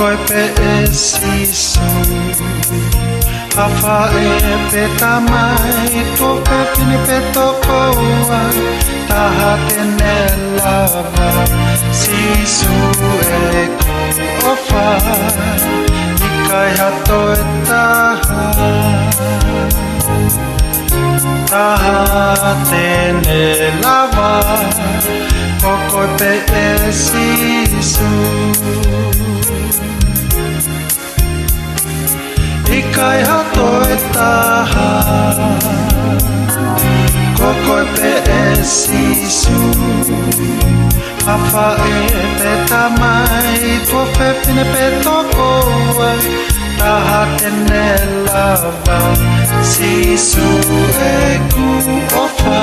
kokoi pe esisu Hafa e pe tamai tuo pe pini pe tokoa Taha tene lava sisu e kuofa Ikai hato e taha Taha tene lava Kokoi pe esisu Ikai hato e taha Kokoi pe esisu Hafa e pe tamai Tuo pe pine pe tokoa Taha tene lava Sisu e kuofa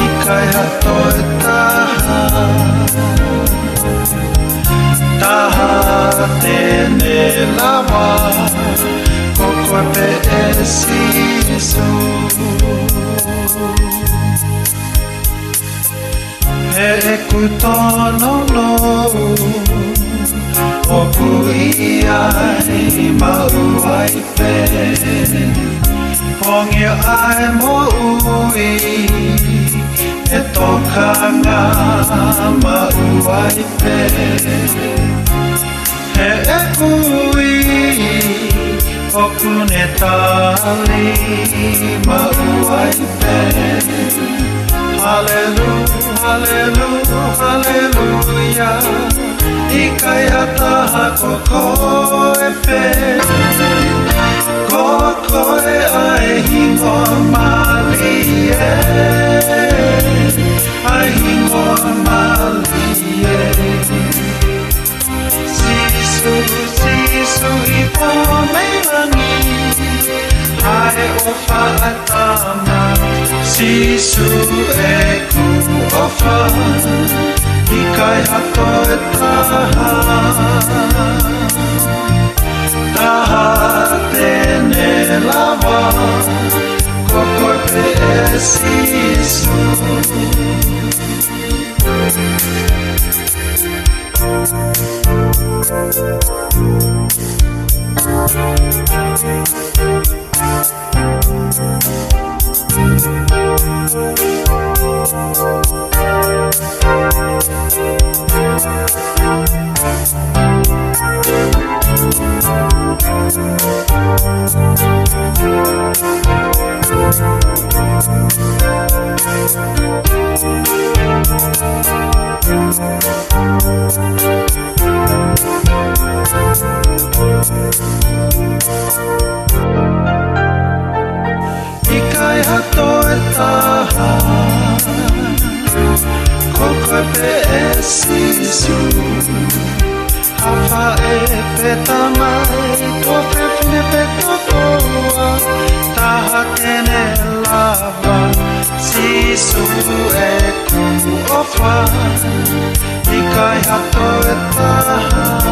Ikai hato e taha Taha tene lava Kokoi pe esisu He kutono no O pui ai mauai pe Pongi ai mo ui E toka ngā mauai pe He pui O kune tali mauai pe Hallelujah, hallelujah, hallelujah Ikai hataha kokoe pe Kokoe ai hingoa mali e Ai hingoa mali e Sisu, sisu i pomelangi Ai o whaatama Sisu e kuofa Ikai hato e taha Taha tene lava Kokoi pe esisu Ikai hato e taha Kokoi pe esisu Hafa e pe tamai Tuo pe pine pe tokoa Taha tene lava Sisu e kuofa Ikai hato e taha